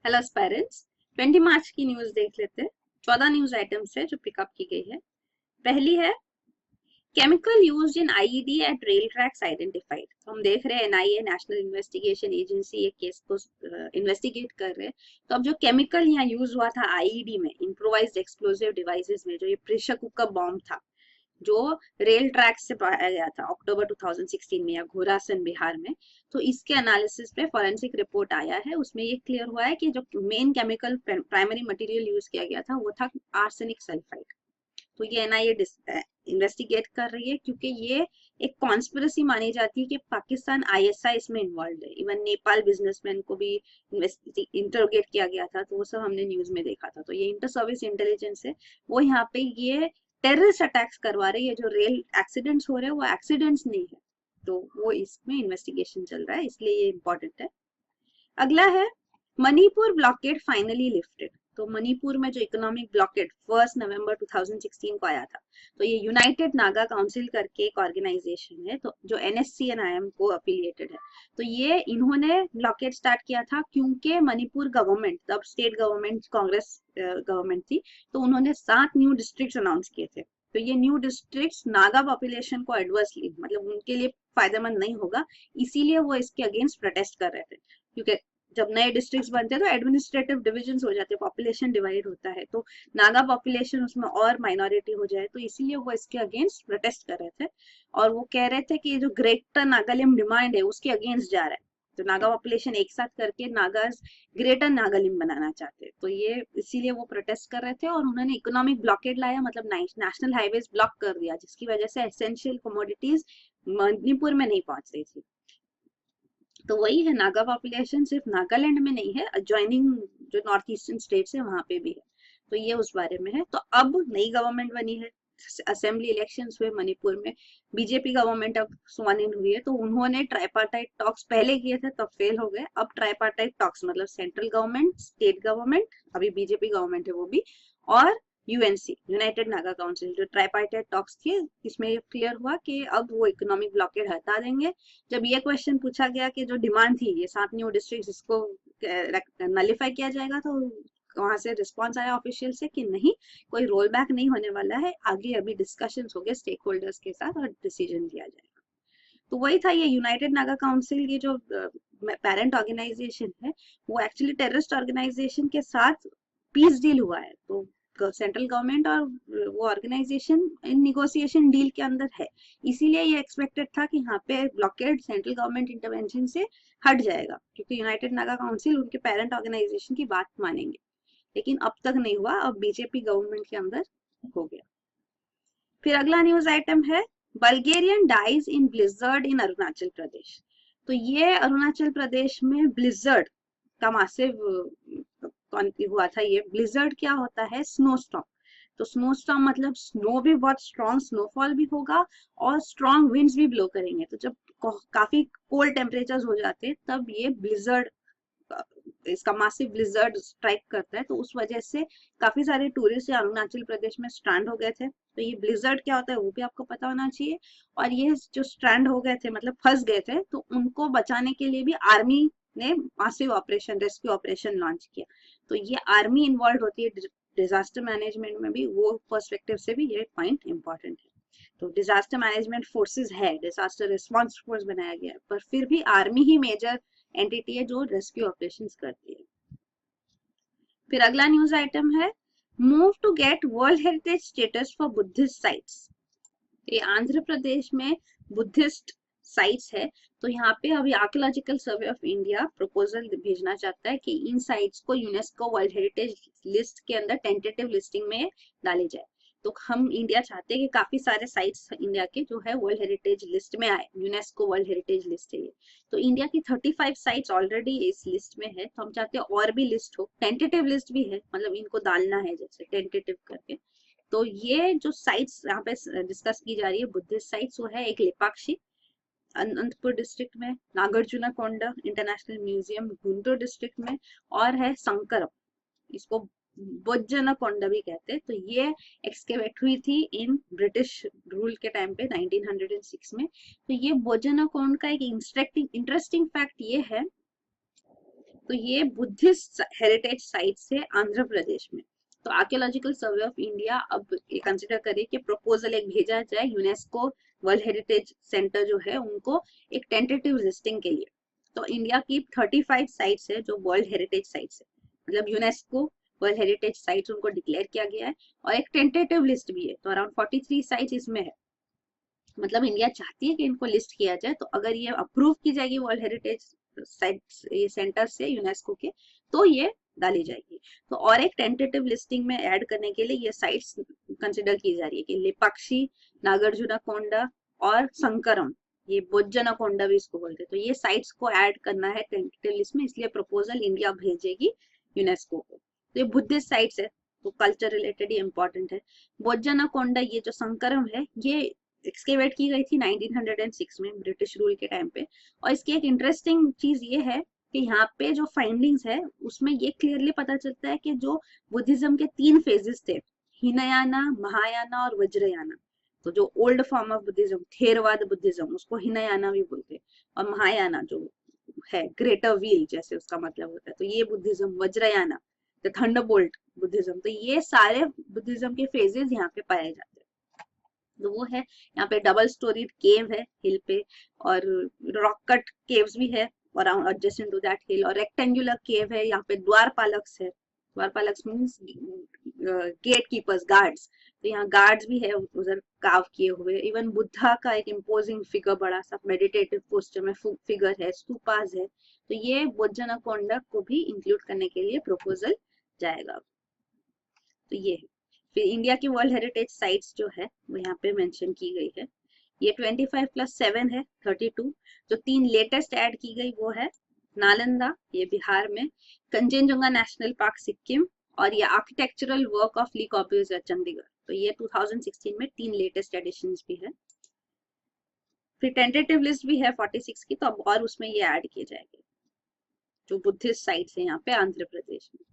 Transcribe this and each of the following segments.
Hello aspirants. 20 मार्च की news देख लेते हैं। 14 न्यूज आइटम्स है जो पिकअप की गई है। पहली है chemical used in IED at rail tracks identified. तो हम देख रहे हैं एनआईए नेशनल इन्वेस्टिगेशन एजेंसी एक केस को इन्वेस्टिगेट कर रहे हैं। तो अब जो केमिकल यहाँ यूज हुआ था आईईडी में, इम्प्रोवाइज्ड एक्सप्लोसिव डिवाइसेस में, जो ये प्रेशर कुकर बॉम्ब था जो रेल ट्रैक से पाया गया था अक्टूबर 2016 में या घोरासन बिहार में, तो इसके एनालिसिस पे फॉरेंसिक रिपोर्ट आया है। उसमें ये क्लियर हुआ है कि जो main chemical primary material use किया गया था वो था आर्सेनिक सल्फाइड। तो ये एनआईए इन्वेस्टिगेट कर रही है क्योंकि ये एक कॉन्स्पिरेसी मानी जाती है कि पाकिस्तान आईएसआई इसमें इन्वॉल्व है। इवन नेपाल बिजनेसमैन को भी इंटरोगेट किया गया था, तो वो सब हमने न्यूज में देखा था। तो ये इंटर सर्विस इंटेलिजेंस है, वो यहाँ पे ये टेररिस्ट अटैक्स करवा रही है। जो रेल एक्सीडेंट्स हो रहे हैं वो एक्सीडेंट्स नहीं है, तो वो इसमें इन्वेस्टिगेशन चल रहा है, इसलिए ये इम्पोर्टेंट है। अगला है मणिपुर ब्लॉकेड फाइनली लिफ्टेड। तो मणिपुर में जो इकोनॉमिक ब्लॉकेड 1 नवंबर 2016 को आया था, तो ये यूनाइटेड नागा काउंसिल करके एक ऑर्गेनाइजेशन है, तो जो एनएससीएनआईएम को अफिलिएटेड है। तो ये इन्होंने ब्लॉकेड स्टार्ट किया था क्योंकि मणिपुर गवर्नमेंट, तब स्टेट गवर्नमेंट कांग्रेस गवर्नमेंट थी, तो उन्होंने 7 न्यू डिस्ट्रिक्ट अनाउंस किए थे। तो ये न्यू डिस्ट्रिक्ट नागा पॉपुलेशन को एडवर्सली, मतलब उनके लिए फायदेमंद नहीं होगा, इसीलिए वो इसके अगेंस्ट प्रोटेस्ट कर रहे थे। क्योंकि जब नए डिस्ट्रिक्ट्स बनते हैं तो एडमिनिस्ट्रेटिव डिविजन हो जाते हैं, पॉपुलेशन डिवाइड होता है, तो नागा पॉपुलेशन उसमें और माइनॉरिटी हो जाए, तो इसीलिए वो इसके अगेंस्ट प्रोटेस्ट कर रहे थे। और वो कह रहे थे कि जो ग्रेटर नागालिम डिमांड है उसके अगेंस्ट जा रहा है। तो नागा पॉपुलेशन एक साथ करके नागाज ग्रेटर नागालिम बनाना चाहते हैं, तो ये इसीलिए वो प्रोटेस्ट कर रहे थे। और उन्होंने इकोनॉमिक ब्लॉकेड लाया, मतलब नेशनल हाईवेज ब्लॉक कर दिया, जिसकी वजह से एसेंशियल कमोडिटीज मणिपुर में नहीं पहुंच रही थी। तो वही है, नागा पॉपुलेशन सिर्फ नागालैंड में नहीं है, अजॉइनिंग जो नॉर्थ ईस्टर्न स्टेट्स है वहां पे भी है। तो ये उस बारे में है। तो अब नई गवर्नमेंट बनी है, असेंबली इलेक्शंस हुए मणिपुर में, बीजेपी गवर्नमेंट अब स्वान इन हुई है। तो उन्होंने ट्राइपार्टाइट टॉक्स पहले किए थे, तब फेल हो गए। अब ट्राइपार्टाइट टॉक्स मतलब सेंट्रल गवर्नमेंट, स्टेट गवर्नमेंट, अभी बीजेपी गवर्नमेंट है वो भी, और यूएनसी यूनाइटेड नागा काउंसिल, जो ट्राइपार्टाइट टॉक्स थी, इसमें क्लियर हुआ कि अब वो इकोनॉमिक ब्लॉकेड हटा देंगे। जब ये क्वेश्चन पूछा गया कि जो डिमांड थी ये 7 न्यू डिस्ट्रिक्ट, इसको नलिफाई किया जाएगा, तो वहां से रिस्पॉन्स आया ऑफिशियल से कि नहीं, कोई रोल बैक नहीं होने वाला है, आगे अभी डिस्कशन हो गए स्टेक होल्डर्स के साथ और डिसीजन लिया जाएगा। तो वही था, ये यूनाइटेड नागा काउंसिल, ये जो पेरेंट ऑर्गेनाइजेशन है, वो एक्चुअली टेररिस्ट ऑर्गेनाइजेशन के साथ पीस डील हुआ है। तो सेंट्रल गवर्नमेंट और वो ऑर्गेनाइजेशन इन निगोशिएशन डील के अंदर है, इसीलिए ये एक्सपेक्टेड था कि यहाँ पे ब्लॉकेड सेंट्रल गवर्नमेंट इंटरवेंशन से हट जाएगा, क्योंकि यूनाइटेड नागा काउंसिल उनके पेरेंट ऑर्गेनाइजेशन की बात मानेंगे। लेकिन अब तक नहीं हुआ, अब बीजेपी गवर्नमेंट के अंदर हो गया। फिर अगला न्यूज आइटम है बल्गेरियन डाइज इन ब्लिजर्ड इन अरुणाचल प्रदेश। तो ये अरुणाचल प्रदेश में ब्लिजर्ड का मासिव हुआ था। ये ब्लिजर्ड क्या होता है? Snow storm. तो स्नो स्टॉर्म मतलब स्नो भी बहुत स्ट्रॉन्ग स्नोफॉल भी होगा और स्ट्रॉन्ग विंड्स भी ब्लो करेंगे। तो जब काफी कोल्ड टेम्परेचर हो जाते हैं तब ये ब्लिजर्ड, इसका मासिव ब्लिजर्ड स्ट्राइक करता है। तो उस वजह से काफी सारे टूरिस्ट अरुणाचल प्रदेश में स्ट्रैंड हो गए थे। तो ये ब्लिजर्ड क्या होता है वो भी आपको पता होना चाहिए। और ये जो स्ट्रैंड हो गए थे, मतलब फंस गए थे, तो उनको बचाने के लिए भी आर्मी ने massive operation, rescue operation launch किया। तो ये आर्मी इन्वॉल्व होती है डिजास्टर मैनेजमेंट में भी, वो पर्सपेक्टिव से भी ये पॉइंट इंपॉर्टेंट है। तो डिजास्टर मैनेजमेंट फोर्सेस है, डिजास्टर रिस्पॉन्स फोर्स बनाया गया है, पर फिर भी आर्मी ही मेजर एंटिटी है जो रेस्क्यू ऑपरेशंस करती है। फिर अगला न्यूज आइटम है move to get world heritage status for Buddhist sites. ये आंध्र प्रदेश में बुद्धिस्ट साइट्स है। तो यहाँ पे अभी archaeological survey of India proposal भेजना चाहता है कि इन साइट्स को यूनेस्को वर्ल्ड हेरिटेज लिस्ट के अंदर टेंटेटिव लिस्टिंग में डाली जाए। तो हम इंडिया चाहते हैं कि काफी सारे साइट्स इंडिया के जो है वर्ल्ड हेरिटेज लिस्ट में आए, यूनेस्को वर्ल्ड हेरिटेज लिस्ट है ये। तो इंडिया की 35 साइट्स ऑलरेडी इस लिस्ट में है, तो हम चाहते हैं और भी लिस्ट हो, टेंटेटिव लिस्ट भी है, मतलब इनको डालना है जैसे टेंटेटिव करके। तो ये जो साइट्स यहाँ पे डिस्कस की जा रही है बुद्धिस्ट साइट्स, वो है एक लेपाक्षी अनंतपुर डिस्ट्रिक्ट में, नागार्जुना कोंडा इंटरनेशनल म्यूजियम गुंटूर डिस्ट्रिक्ट में, और है संकरम, इसको बोज्जनकोंडा भी कहते हैं। तो ये एक्सकेवेट हुई थी इन ब्रिटिश रूल के टाइम पे 1906 में। तो ये बोज्जनकोंड का एक इंटरेस्टिंग फैक्ट ये है तो ये बुद्धिस्ट हेरिटेज साइट्स है आंध्र प्रदेश में। तो आर्कियोलॉजिकल सर्वे ऑफ इंडिया अब ये कंसिडर करे कि प्रपोजल एक भेजा जाए यूनेस्को वर्ल्ड हेरिटेज सेंटर जो है उनको एक टेंटेटिव लिस्टिंग के लिए। तो इंडिया की 35 साइट्स है जो वर्ल्ड हेरिटेज साइट्स है, मतलब यूनेस्को वर्ल्ड हेरिटेज साइट्स उनको डिक्लेयर किया गया है, और एक टेंटेटिव लिस्ट भी है, तो अराउंड 43 साइट्स इसमें है। मतलब इंडिया चाहती है कि इनको लिस्ट किया जाए, तो अगर ये अप्रूव की जाएगी वर्ल्ड हेरिटेज साइट्स ये सेंटर से यूनेस्को के, तो ये डाली जाएगी। तो और एक टेंटेटिव लिस्टिंग में ऐड करने के लिए ये साइट्स कंसिडर की जा रही है कि लेपाक्षी, नागार्जुनकोंडा और संकरम, ये बोज्जनाकोंडा भी इसको बोलते हैं, तो ये साइट्स को ऐड करना है टेंटेटिव लिस्ट में, इसलिए प्रपोजल इंडिया भेजेगी यूनेस्को को। तो ये बुद्धिस्ट साइट्स है, तो कल्चर रिलेटेड ही इंपॉर्टेंट है। बोज्जनाकोंडा ये जो संकरम है ये एक्सकेवेट की गई थी 1906 में ब्रिटिश रूल के टाइम पे, और इसकी एक इंटरेस्टिंग चीज ये है कि यहाँ पे जो फाइंडिंग्स है उसमें ये क्लियरली पता चलता है कि जो बुद्धिज्म के 3 फेजेस थे, हिनयाना, महायाना और वज्रयाना, तो जो old form of Buddhism Theravada Buddhism उसको हिनयाना भी बोलते हैं, और महायाना जो है ग्रेटर व्हील जैसे उसका मतलब होता है, तो ये Buddhism, Vajrayana the Thunderbolt Buddhism, तो ये सारे बुद्धिज्म के फेजेस यहाँ पे पाए जाते हैं। तो वो है, यहाँ पे डबल स्टोरीड केव है हिल पे, और रॉक कट केव्स भी है around adjacent to that hill, और रेक्टेंगुलर केव है, यहाँ पे द्वारपालक्स है, द्वारपालक्स मींस गेट कीपर्स, गार्ड्स, तो यहाँ गार्ड्स भी है उधर काव किए हुए। इवन बुद्धा का एक इम्पोजिंग फिगर बड़ा सा मेडिटेटिव पोस्टर में फिगर है, स्तूपास है, तो ये बोज्जनाकोंडा को भी इंक्लूड करने के लिए प्रपोजल जाएगा। तो ये है। फिर इंडिया की वर्ल्ड हेरिटेज साइट्स जो है वो यहाँ पे मेंशन की गई है, ये 25 + 7 है 32। जो 3 लेटेस्ट ऐड की गई वो है नालंदा, ये बिहार में, कंचनजंगा नेशनल पार्क सिक्किम, और ये आर्किटेक्चरल वर्क ऑफ ली कॉर्ब्यूजियर चंडीगढ़, तो ये 2016 में 3 लेटेस्ट एडिशंस भी है। फिर टेंटेटिव लिस्ट भी है 46 की, तो अब और उसमें ये ऐड किए जाएंगे जो बुद्धिस्ट साइट्स है यहाँ पे आंध्र प्रदेश में।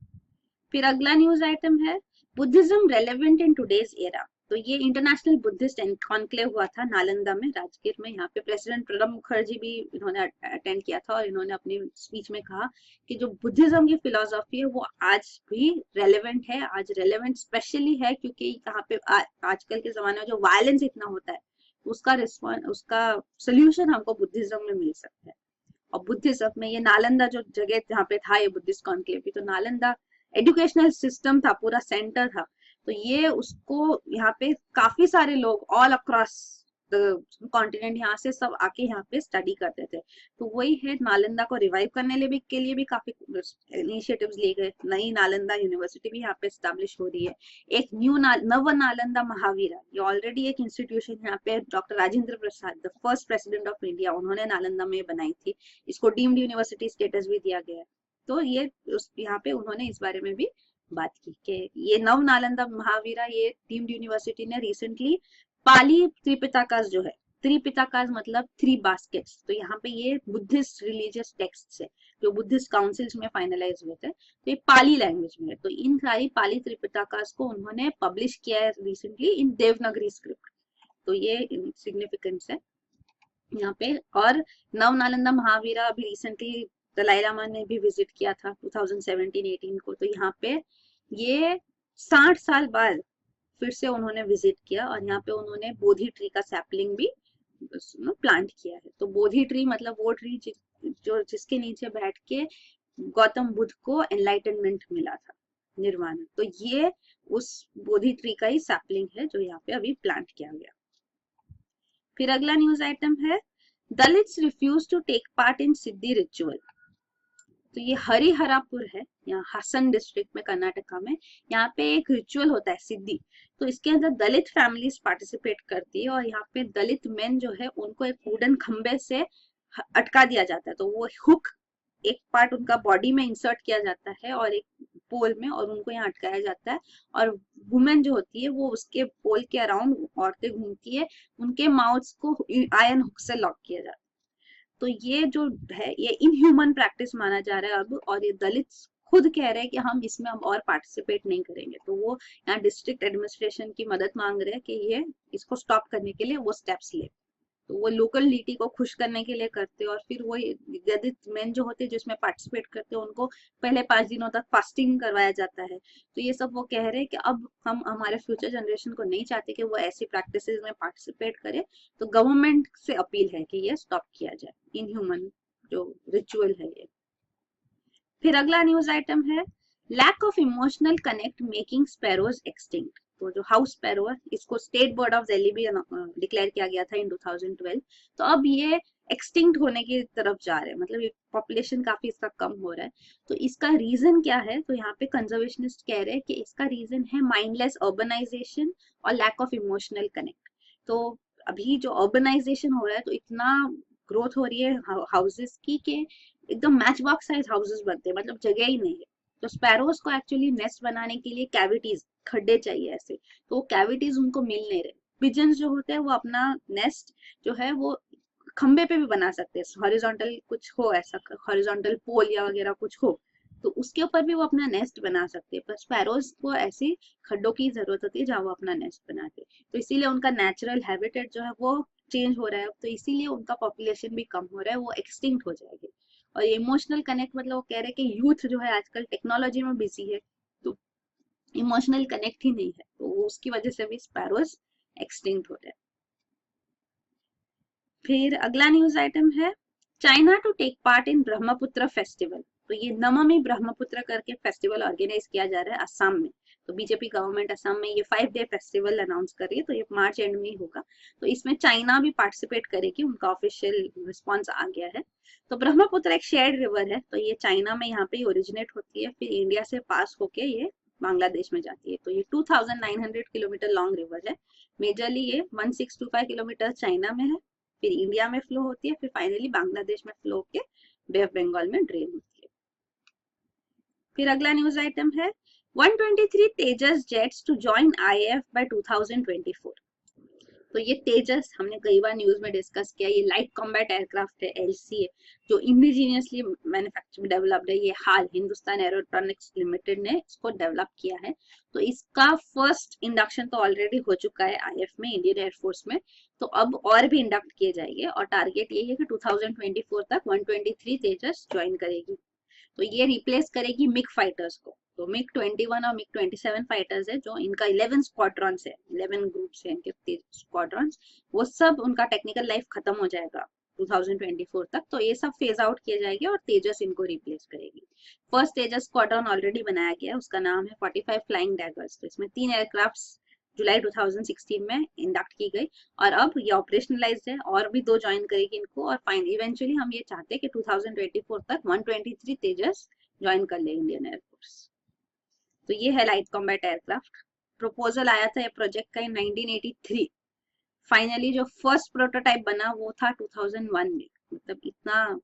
फिर अगला न्यूज आइटम है Buddhism relevant in today's era, तो ये इंटरनेशनल बुद्धिस्ट कॉन्क्लेव हुआ था नालंदा में, राजगीर में, यहाँ पे प्रेसिडेंट प्रणब मुखर्जी भी इन्होंने अटेंड किया था, और इन्होंने अपनी स्पीच में कहा कि जो बुद्धिज्म की फिलोसॉफी है वो आज भी रेलेवेंट है, आज रेलेवेंट स्पेशली है क्योंकि यहाँ पे आजकल के जमाने में जो वायलेंस इतना होता है उसका रिस्पॉन्स, उसका सोल्यूशन हमको बुद्धिज्म में मिल सकता है। और बुद्धिज्म में ये नालंदा जो जगह जहाँ पे था ये बुद्धिस्ट कॉन्क्लेव भी, तो नालंदा एजुकेशनल सिस्टम था, पूरा सेंटर था, तो ये उसको यहाँ पे काफी सारे लोग ऑल अक्रॉस द कॉन्टिनेंट यहाँ से सब आके यहाँ पे स्टडी करते थे। तो वही है, नालंदा को रिवाइव करने के लिए भी काफी इनिशिएटिव्स लिए गए, नई नालंदा यूनिवर्सिटी भी यहाँ पे स्टैब्लिश हो रही है। एक नव नालंदा महावीरा, ये ऑलरेडी एक इंस्टीट्यूशन यहाँ पे doctor Rajendra Prasad the first president of India उन्होंने नालंदा में बनाई थी, इसको डीम्ड यूनिवर्सिटी स्टेटस भी दिया गया है। तो ये यहाँ पे उन्होंने इस बारे में भी बात की कि ये नव नालंदा महावीरा ये डीम्ड यूनिवर्सिटी ने रिसेंटली पाली त्रिपिटकास जो है, त्रिपिटकास मतलब 3 बास्केट्स, तो यहाँ पे ये बुद्धिस्ट रिलीजियस टेक्स्ट है जो बुद्धिस्ट काउंसिल्स में फाइनलाइज हुए थे, तो ये पाली लैंग्वेज में है, तो इन सारी पाली त्रिपिटकास को उन्होंने पब्लिश किया है रिसेंटली इन देवनागरी स्क्रिप्ट, तो ये सिग्निफिकेंस है यहाँ पे। और नव नालंदा महावीरा अभी रिसेंटली दलाई लामा ने भी विजिट किया था 2017-18 को, तो यहाँ पे ये 60 साल बाद फिर से उन्होंने विजिट किया, और यहाँ पे उन्होंने बोधि ट्री का सैपलिंग भी प्लांट किया है। तो बोधि ट्री मतलब वो ट्री जो जिसके नीचे बैठ के गौतम बुद्ध को एनलाइटनमेंट मिला था, निर्वाण, तो ये उस बोधि ट्री का ही सैपलिंग है जो यहाँ पे अभी प्लांट किया गया। फिर अगला न्यूज आइटम है Dalits refuse to take part in Siddhi ritual, तो ये हरिहरापुर है, यहाँ हसन डिस्ट्रिक्ट में कर्नाटका में, यहाँ पे एक रिचुअल होता है सिद्धि, तो इसके अंदर दलित फैमिलीज पार्टिसिपेट करती है, और यहाँ पे दलित मेन जो है उनको एक वुडन खंबे से अटका दिया जाता है, तो वो हुक एक पार्ट उनका बॉडी में इंसर्ट किया जाता है और एक पोल में, और उनको यहाँ अटकाया जाता है, और वुमेन जो होती है वो उसके पोल के अराउंड औरतें घूमती है, उनके माउथ्स को आयरन हुक से लॉक किया जाता है। तो ये जो है ये इनह्यूमन प्रैक्टिस माना जा रहा है अब, और ये दलित खुद कह रहे हैं कि हम इसमें अब और पार्टिसिपेट नहीं करेंगे, तो वो यहाँ डिस्ट्रिक्ट एडमिनिस्ट्रेशन की मदद मांग रहे हैं कि ये इसको स्टॉप करने के लिए वो स्टेप्स ले। तो वो लोकलिटी को खुश करने के लिए करते हैं, और फिर वो विवादित मेन जो होते हैं जिसमें पार्टिसिपेट करते हैं उनको पहले 5 दिनों तक फास्टिंग करवाया जाता है। तो ये सब वो कह रहे हैं कि अब हम हमारे फ्यूचर जनरेशन को नहीं चाहते कि वो ऐसी प्रैक्टिसेस में पार्टिसिपेट करे, तो गवर्नमेंट से अपील है कि ये स्टॉप किया जाए, इनह्यूमन जो रिचुअल है ये। फिर अगला न्यूज आइटम है lack of emotional connect making sparrows extinct. तो जो हाउस स्पैरो है इसको स्टेट बर्ड ऑफ दिल्ली भी डिक्लेयर किया गया था इन 2012। तो अब ये एक्सटिंक्ट होने की तरफ जा रहे हैं, मतलब ये पॉपुलेशन काफी इसका कम हो रहा है। तो इसका रीजन क्या है, तो यहाँ पे कंजर्वेशनिस्ट कह रहे हैं कि इसका रीजन है माइंडलेस अर्बनाइजेशन और लैक ऑफ इमोशनल कनेक्ट। तो अभी जो अर्बनाइजेशन हो रहा है तो इतना ग्रोथ हो रही है हाउसेस की कि एकदम मैच बॉक्स साइज हाउसेस बनते हैं, मतलब जगह ही नहीं है। तो स्पैरोज को एक्चुअली नेस्ट बनाने के लिए कैविटीज, खड्डे चाहिए ऐसे, तो वो कैविटीज उनको मिल नहीं रहे। पिजन्स जो होते हैं वो अपना नेस्ट जो है वो खंबे पे भी बना सकते हैं, हॉरिजॉन्टल कुछ हो, ऐसा हॉरिजॉन्टल पोल या वगैरह कुछ हो तो उसके ऊपर भी वो अपना नेस्ट बना सकते हैं। पर स्पैरोज को ऐसी खड्डों की जरूरत होती है जहाँ वो अपना नेस्ट बनाते हैं, तो इसीलिए उनका नेचुरल हैबिटेट जो है वो चेंज हो रहा है, तो इसीलिए उनका पॉपुलेशन भी कम हो रहा है, वो एक्सटिंक्ट हो जाएगी। और ये इमोशनल कनेक्ट मतलब वो कह रहे हैं कि यूथ जो है आजकल टेक्नोलॉजी में बिजी है, तो इमोशनल कनेक्ट ही नहीं है, तो उसकी वजह से भी स्पैरोज एक्सटिंक्ट हो रहे हैं। फिर अगला न्यूज आइटम है China to take part in Brahmaputra festival. तो ये नमामि ब्रह्मपुत्र करके फेस्टिवल ऑर्गेनाइज किया जा रहा है असम में। तो बीजेपी गवर्नमेंट असम में ये 5 डे फेस्टिवल अनाउंस कर रही है, तो ये मार्च एंड में होगा। तो इसमें चाइना भी पार्टिसिपेट करेगी, उनका ऑफिशियल रिस्पॉन्स आ गया है। तो ब्रह्मपुत्र एक शेयर्ड रिवर है, तो ये चाइना में यहाँ पे ओरिजिनेट होती है, फिर इंडिया से पास होके ये बांग्लादेश में जाती है। तो ये 2900 किलोमीटर लॉन्ग रिवर है। मेजरली ये 1625 किलोमीटर चाइना में है, फिर इंडिया में फ्लो होती है, फिर फाइनली बांग्लादेश में फ्लो होके बे ऑफ बंगाल में ड्रेन होती है। फिर अगला न्यूज आइटम है 123 Tejas jets to join IAF by 2024। तो ये तेजस हमने कई बार न्यूज में डिस्कस किया, ये लाइट कॉम्बैट एयरक्राफ्ट है, एलसी है, जो इंडिजीनियसली मैन्युफैक्चर डेवलप्ड है। ये हाल हिंदुस्तान एरोट्रॉनिक्स लिमिटेड ने इसको डेवलप किया है। तो इसका फर्स्ट इंडक्शन तो ऑलरेडी हो चुका है आईएफ में, इंडियन एयरफोर्स में। तो अब और भी इंडक्ट किए जाएंगे, और टारगेट यही है कि 2024 तक 123 तेजस ज्वाइन करेगी। तो ये रिप्लेस करेगी मिग फाइटर्स को। तो मिग 21 और मिग 27 फाइटर्स है, जो इनका 11 स्क्वाड्रॉन्स है, 11 ग्रुप्स है इनके स्क्वाड्रॉन्स, वो सब उनका टेक्निकल लाइफ खत्म हो जाएगा 2024 तक। तो ये सब फेज आउट किए जाएंगे और तेजस इनको रिप्लेस करेगी। फर्स्ट तेजस स्क्वाड्रॉन ऑलरेडी बनाया गया है, उसका नाम है 45 फ्लाइंग डैगर्स। तो इसमें 3 एयरक्राफ्ट जुलाई 2016 में इंडक्ट की गई, और अब ये ऑपरेशनलाइज है, और भी 2 ज्वाइन करेगी इनको, और फाइनली इवेंचुअली हम ये चाहते हैं कि 2024 तक 123 तेजस ज्वाइन कर ले इंडियन एयरफोर्स। तो ये है लाइट कॉम्बैट एयरक्राफ्ट। प्रपोजल आया था ये प्रोजेक्ट का इन 1983। फाइनली जो फर्स्ट प्रोटोटाइप बना वो था 2001 में, मतलब इतना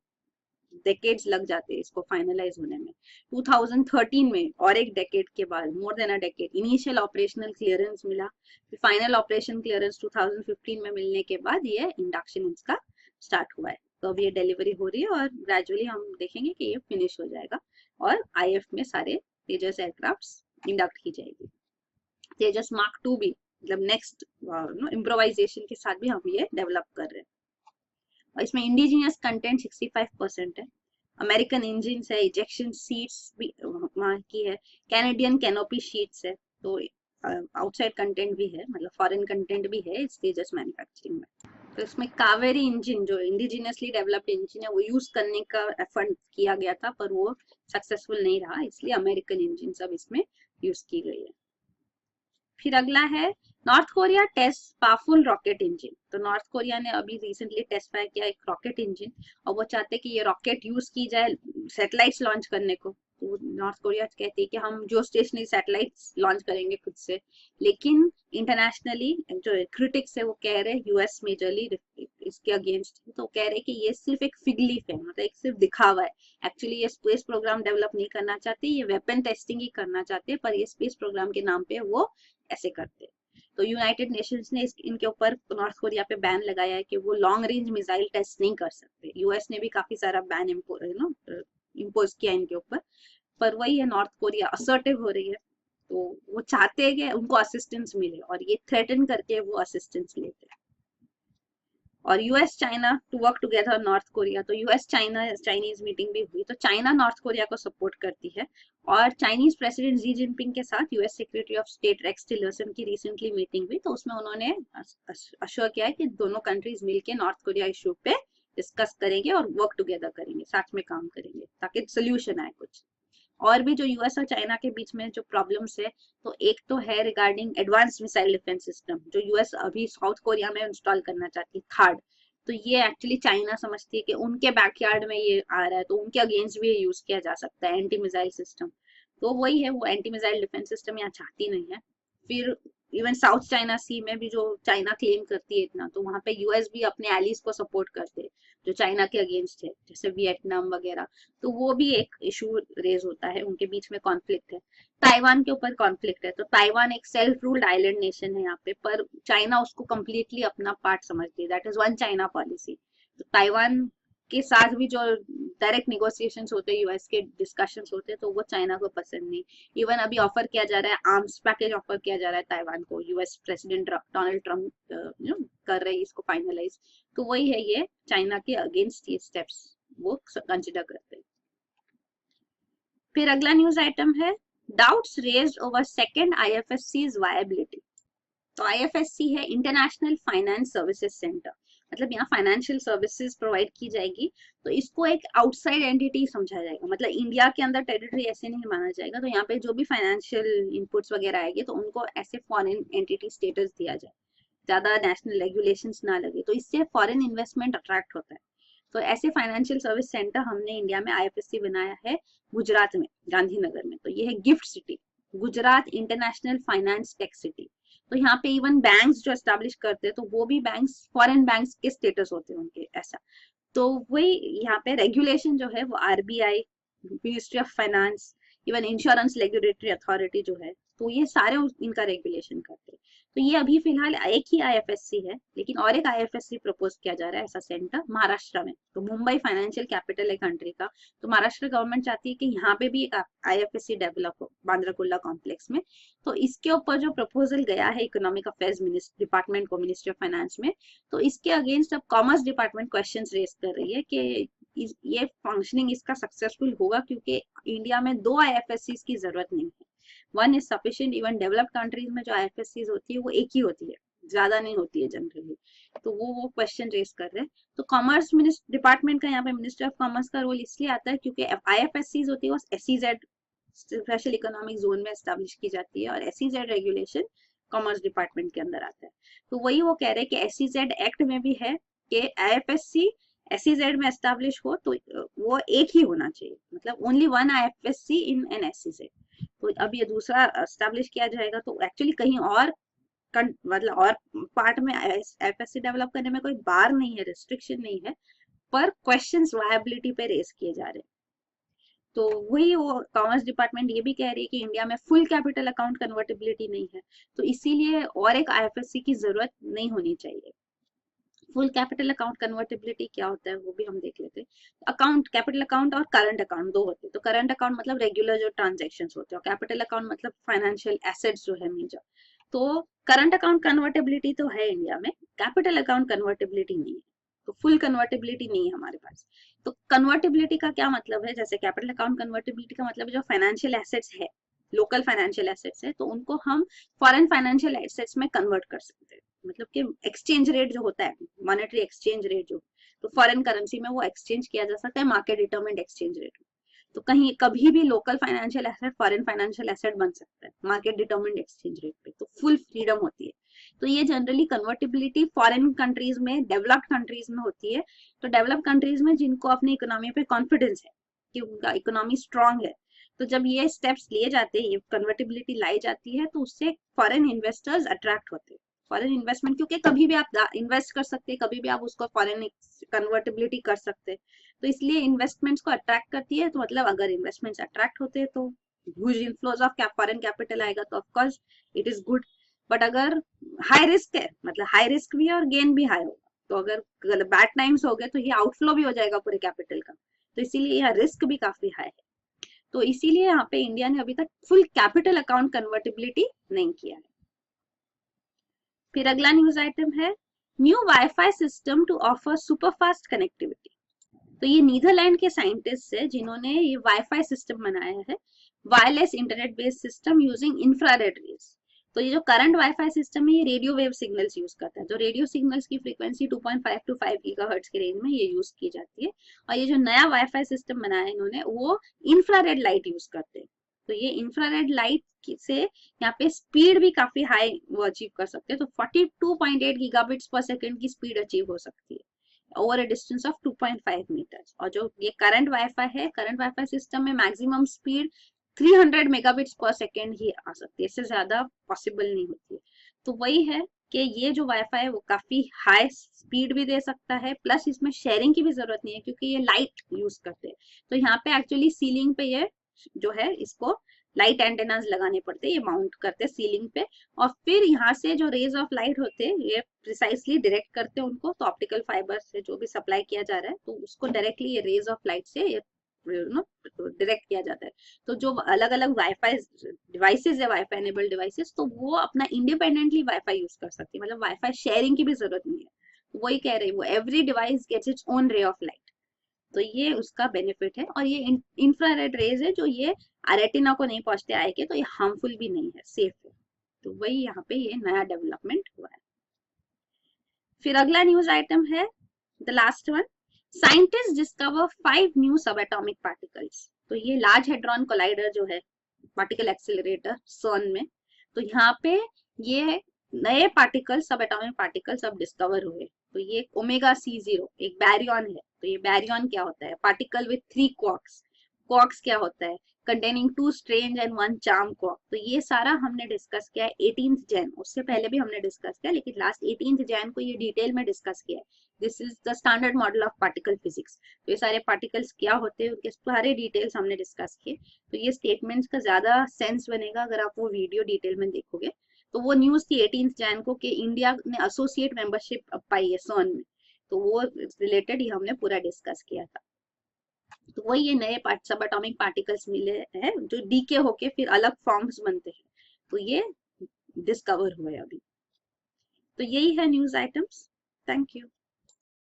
डेकेड्स लग जाते हैं इसको फाइनलाइज होने में। 2013 में और एक डेकेड के बाद, more than a decade, initial operational clearance मिला, फिर फाइनल ऑपरेशन क्लियरेंस 2015 में मिलने के बाद ये इंडक्शन इसका स्टार्ट हुआ है। तो अब ये डिलीवरी हो रही है, और ग्रेजुअली हम देखेंगे कि ये फिनिश हो जाएगा, और आईएफ में सारे तेजस एयरक्राफ्ट इंडक्ट की जाएगी। तेजस मार्क 2 भी, मतलब नेक्स्ट इम्प्रोवाइजेशन के साथ भी हम ये डेवलप कर रहे हैं। और इसमें इंडिजिनियस कंटेंट 65% है, अमेरिकन इंजिन है, इजेक्शन सीट्स भी वहाँ की है, कैनेडियन कैनोपी शीट्स है, तो आउटसाइड कंटेंट भी है, मतलब फॉरेन कंटेंट भी है इस तेजस मैन्युफैक्चरिंग में। तो इसमें कावेरी इंजन जो इंडिजिनियसली डेवलप्ड इंजन है वो यूज करने का एफर्ट किया गया था, पर वो सक्सेसफुल नहीं रहा, इसलिए अमेरिकन इंजन सब इसमें यूज की गई है। फिर अगला है North Korea test powerful rocket engine. तो नॉर्थ कोरिया ने अभी रिसेंटली टेस्ट फायर किया एक रॉकेट इंजन, और वो चाहते कि ये रॉकेट यूज की जाए सैटेलाइट्स लॉन्च करने को। तो नॉर्थ कोरिया कहते हैं कि हम जो स्टेशनरी सैटेलाइट्स लॉन्च करेंगे खुद से, लेकिन इंटरनेशनली जो क्रिटिक्स है वो कह रहे हैं, यूएस मेजरली इसके अगेंस्ट, तो कह रहे हैं कि ये सिर्फ एक फिग लीफ है, मतलब एक सिर्फ दिखावा है। एक्चुअली ये स्पेस प्रोग्राम डेवलप नहीं करना चाहते, ये वेपन टेस्टिंग ही करना चाहते हैं, पर ये स्पेस प्रोग्राम के नाम पे वो ऐसे करते हैं। तो यूनाइटेड नेशंस ने इनके ऊपर नॉर्थ कोरिया पे बैन लगाया है कि वो लॉन्ग रेंज मिसाइल टेस्ट नहीं कर सकते। यूएस ने भी काफी सारा बैन इम्पोज किया इनके ऊपर, पर वही है, नॉर्थ कोरिया असर्टिव हो रही है, तो वो चाहते हैं कि उनको असिस्टेंस मिले, और ये थ्रेटन करके वो असिस्टेंस लेते हैं। और US China to work together North Korea, तो यूएस चाइना चाइनीज मीटिंग भी हुई, तो चाइना नॉर्थ कोरिया को सपोर्ट करती है। और चाइनीज प्रेसिडेंट जी जिनपिंग के साथ US secretary of state Rex Tillerson की रिसेंटली मीटिंग हुई, तो उसमें उन्होंने अश्योर किया है कि दोनों कंट्रीज मिलकर नॉर्थ कोरिया इशू पे डिस्कस करेंगे और वर्क टुगेदर करेंगे, साथ में काम करेंगे ताकि सोल्यूशन आए कुछ। और भी जो यूएस और चाइना के बीच में जो प्रॉब्लम्स है, तो एक तो है regarding advance missile defence system जो यूएस अभी साउथ कोरिया में इंस्टॉल करना चाहती है, थार्ड। तो ये एक्चुअली चाइना समझती है कि उनके बैकयार्ड में ये आ रहा है, तो उनके अगेंस्ट भी यूज किया जा सकता है एंटी मिसाइल सिस्टम। तो वही है, वो एंटी मिसाइल डिफेंस सिस्टम यहाँ चाहती नहीं है। फिर इवन साउथ चाइना सी में भी जो चाइना क्लेम करती है इतना, तो वहां पे यूएस भी अपने एलिज को सपोर्ट करते हैं जो चाइना के अगेंस्ट है, जैसे वियतनाम वगैरह। तो वो भी एक इशू रेज होता है, उनके बीच में कॉन्फ्लिक्ट है। ताइवान के ऊपर कॉन्फ्लिक्ट है, तो ताइवान एक सेल्फ रूल्ड आइलैंड नेशन है यहाँ पे, पर चाइना उसको कम्प्लीटली अपना पार्ट समझती है, that is one China policy. तो ताइवान के साथ भी जो डायरेक्ट निगोसिएशंस होते हैं, यूएस के डिस्कशंस होते हैं, तो वो चाइना को पसंद नहीं। इवन अभी ऑफर किया जा रहा है, आर्म्स पैकेज ऑफर किया जा रहा है ताइवान को, यूएस प्रेसिडेंट डोनाल्ड ट्रम्प कर रहे हैं इसको फाइनलाइज। तो वही है, ये चाइना के अगेंस्ट ये स्टेप्स वो कंसिडर करते हैं। फिर अगला न्यूज आइटम है doubts raised over second IFSC's viability. तो आईएफएससी है इंटरनेशनल फाइनेंस सर्विसेज सेंटर, मतलब यहाँ फाइनेंशियल सर्विसेज प्रोवाइड की जाएगी। तो इसको एक आउटसाइड एंटिटी समझा जाएगा, मतलब इंडिया के अंदर टेरिटरी ऐसे नहीं माना जाएगा। तो यहाँ पे जो भी फाइनेंशियल इनपुट्स वगैरह आएंगे तो उनको ऐसे फॉरेन एंटिटी स्टेटस दिया जाए, ज्यादा नेशनल रेगुलेशंस ना लगे, तो इससे फॉरेन इन्वेस्टमेंट अट्रैक्ट होता है। तो ऐसे फाइनेंशियल सर्विस सेंटर हमने इंडिया में आईएफएससी बनाया है गुजरात में, गांधीनगर में। तो ये है gift city, Gujarat international finance tech city. तो यहाँ पे इवन बैंक्स जो एस्टेब्लिश करते हैं, तो वो भी बैंक्स फॉरेन बैंक्स के स्टेटस होते हैं उनके, ऐसा। तो वही यहाँ पे रेगुलेशन जो है वो RBI, ministry of finance, even insurance regulatory authority जो है, तो ये सारे इनका रेगुलेशन करते हैं। तो ये अभी फिलहाल एक ही आईएफएससी है, लेकिन और एक आईएफएससी प्रपोज किया जा रहा है ऐसा सेंटर महाराष्ट्र में। तो मुंबई फाइनेंशियल कैपिटल है कंट्री का, तो महाराष्ट्र गवर्नमेंट चाहती है कि यहाँ पे भी एक आईएफएससी डेवलप हो बांद्राकुल्ला कॉम्प्लेक्स में। तो इसके ऊपर जो प्रपोजल गया है इकोनॉमिक अफेयर्स डिपार्टमेंट को, मिनिस्ट्री ऑफ फाइनेंस में, तो इसके अगेंस्ट अब कॉमर्स डिपार्टमेंट क्वेश्चन रेज कर रही है कि ये फंक्शनिंग इसका सक्सेसफुल होगा, क्योंकि इंडिया में 2 आईएफएससी की जरूरत नहीं है, one is sufficient. Even developed countries में जो आईएफएससी होती है वो एक ही होती है, ज्यादा नहीं होती है जनरली। तो वो क्वेश्चन रेज कर रहे हैं। तो कॉमर्स डिपार्टमेंट का यहाँ पे मिनिस्टर ऑफ कॉमर्स का रोल इसलिए आता है क्योंकि आईएफएससी होती है वो एसईजेड स्पेशल इकोनॉमिक जोन में एस्टेब्लिश की जाती है, और एसईजेड रेगुलेशन कॉमर्स डिपार्टमेंट के अंदर आता है। तो वही वो कह रहे हैं कि एसईजेड एक्ट में भी है कि आईएफएससी एसईजेड में एस्टेब्लिश हो तो वो एक ही होना चाहिए, मतलब only one IFSC in an SEZ. तो अब ये दूसरा एस्टेब्लिश किया जाएगा, तो एक्चुअली कहीं और मतलब और पार्ट में आईएफएससी डेवलप करने में कोई बार नहीं है, रिस्ट्रिक्शन नहीं है, पर क्वेश्चंस वायबिलिटी पे रेज किए जा रहे हैं। तो वही वो कॉमर्स डिपार्टमेंट ये भी कह रही है कि इंडिया में फुल कैपिटल अकाउंट कन्वर्टेबिलिटी नहीं है, तो इसीलिए और एक आईएफएससी की जरूरत नहीं होनी चाहिए। फुल कैपिटल अकाउंट कन्वर्टेबिलिटी क्या होता है वो भी हम देख लेते हैं। अकाउंट, कैपिटल अकाउंट और करंट अकाउंट 2 होते हैं। तो करंट अकाउंट मतलब रेगुलर जो ट्रांजेक्शन होते हैं, और कैपिटल अकाउंट मतलब फाइनेंशियल एसेट्स जो है मेजर। तो करंट अकाउंट कन्वर्टेबिलिटी तो है इंडिया में, कैपिटल अकाउंट कन्वर्टेबिलिटी नहीं है, तो फुल कन्वर्टेबिलिटी नहीं है हमारे पास। तो कन्वर्टेबिलिटी का क्या मतलब है, जैसे कैपिटल अकाउंट कन्वर्टेबिलिटी का मतलब जो फाइनेंशियल एसेट्स है, लोकल फाइनेंशियल एसेट्स है, तो उनको हम फॉरेन फाइनेंशियल एसेट्स में कन्वर्ट कर सकते हैं। मतलब कि एक्सचेंज रेट जो होता है, मॉनेटरी एक्सचेंज रेट जो, तो फॉरेन करेंसी में वो एक्सचेंज किया जा सकता है मार्केट डिटरमिन्ड एक्सचेंज रेट। तो कहीं कभी भी local financial asset foreign financial asset बन सकता है मार्केट डिटरमिन्ड एक्सचेंज रेट पे, तो फुल फ्रीडम होती है। तो ये जनरली कन्वर्टिबिलिटी फॉरेन कंट्रीज में, डेवलप्ड कंट्रीज में होती है। तो डेवलप्ड कंट्रीज में जिनको अपनी इकोनॉमी पे कॉन्फिडेंस है कि उनका इकोनॉमी स्ट्रांग है, तो जब ये स्टेप्स लिए जाते हैं, ये कन्वर्टिबिलिटी लाई जाती है, तो उससे फॉरेन इन्वेस्टर्स अट्रैक्ट होते हैं, फॉरेन इन्वेस्टमेंट, क्योंकि कभी भी आप इन्वेस्ट कर सकते हैं, कभी भी आप उसको फॉरेन कन्वर्टिबिलिटी कर सकते हैं। तो इसलिए इन्वेस्टमेंट्स को अट्रैक्ट करती है। तो मतलब अगर इन्वेस्टमेंट्स अट्रैक्ट होते हैं तो huge inflows of foreign capital आएगा, तो of course it is good. But अगर हाई रिस्क है, मतलब हाई रिस्क भी है और गेन भी हाई होगा, तो अगर बैड टाइम्स हो गए तो ये आउटफ्लो भी हो जाएगा पूरे कैपिटल का, तो इसीलिए यहाँ रिस्क भी काफी हाई है। तो इसीलिए यहाँ पे इंडिया ने अभी तक फुल कैपिटल अकाउंट कन्वर्टिबिलिटी नहीं किया है। फिर अगला न्यूज आइटम है new WiFi system to offer super fast connectivity. तो ये नीदरलैंड के साइंटिस्ट है जिन्होंने ये वाईफाई सिस्टम बनाया है, wireless internet based system using infrared rays. तो ये जो करंट वाईफाई सिस्टम है ये रेडियो वेव सिग्नल्स यूज करता है, तो रेडियो सिग्नल्स की फ्रीक्वेंसी 2.5 टू 5 गीगाहर्ट्ज के रेंज में ये यूज की जाती है। और ये जो नया वाईफाई सिस्टम बनाया है इन्होंने वो इंफ्रारेड लाइट यूज करते हैं। तो ये इंफ्रारेड लाइट से यहाँ पे स्पीड भी काफी हाई वो अचीव कर सकते हैं, तो 42.8 गीगाबिट्स पर सेकंड की स्पीड अचीव हो सकती है over a distance of 2.5 metres. और जो ये करंट वाईफाई है, करंट वाईफाई सिस्टम में maximum speed 300 megabits per second ही आ सकती है, इससे ज्यादा पॉसिबल नहीं होती है। तो वही है कि ये जो वाईफाई है वो काफी हाई स्पीड भी दे सकता है, प्लस इसमें शेयरिंग की भी जरूरत नहीं है क्योंकि ये लाइट यूज करते हैं। तो यहाँ पे एक्चुअली सीलिंग पे ये जो है इसको लाइट एंटेनास लगाने पड़ते हैं, ये माउंट करते हैं सीलिंग पे, और फिर यहाँ से जो रेज ऑफ लाइट होते हैं ये प्रिसाइसली डायरेक्ट करते हैं उनको। तो ऑप्टिकल फाइबर से जो भी सप्लाई किया जा रहा है तो उसको डायरेक्टली ये रेज ऑफ लाइट से ये डायरेक्ट किया जाता है। तो जो अलग अलग वाईफाई डिवाइसेस है, वाईफाई एनेबल्ड डिवाइसेस, तो वो अपना इंडिपेंडेंटली वाईफाई यूज कर सकती है, मतलब वाईफाई शेयरिंग की भी जरूरत नहीं है। तो वही कह रही है वो, every device gets its own ray of light. तो ये उसका बेनिफिट है। और ये इंफ्रारेड रेज है जो ये रेटिना को नहीं पहुंचते आए के, तो ये हार्मफुल भी नहीं है, सेफ है। तो वही यहाँ पे ये नया डेवलपमेंट हुआ है। फिर अगला न्यूज आइटम है the last one, scientist discover 5 new सब एटॉमिक पार्टिकल्स। तो ये लार्ज हेड्रॉन कोलाइडर जो है पार्टिकल एक्सेलरेटर सर्न में, तो यहाँ पे ये नए पार्टिकल सब एटॉमिक पार्टिकल्स अब डिस्कवर हुए। तो ये ओमेगा C0 एक बैरियन है। तो ये बैरियन क्या होता है, पार्टिकल विथ 3 क्वार्क्स। क्वार्क्स क्या होता है, containing 2 strange and 1 charm quark. तो ये सारा हमने डिस्कस किया है 18 जैन, उससे पहले भी हमने डिस्कस किया, लेकिन लास्ट 18 जैन को ये डिटेल में डिस्कस किया है। This is the standard model of particle physics. तो ये सारे पार्टिकल्स क्या होते हैं उनके सारे डिटेल्स हमने डिस्कस किए। तो ये स्टेटमेंट्स का ज्यादा सेंस बनेगा अगर आप वो वीडियो डिटेल में देखोगे। तो वो न्यूज थी 18 जैन को कि इंडिया ने एसोसिएट मेंबरशिप पाई है सर्न में, तो वो रिलेटेड ही हमने पूरा डिस्कस किया था। तो वही ये नए सब एटॉमिक पार्टिकल्स मिले हैं जो डीके होके फिर अलग फॉर्म्स बनते हैं, तो ये डिस्कवर हुए अभी। तो यही है न्यूज आइटम्स। Thank you.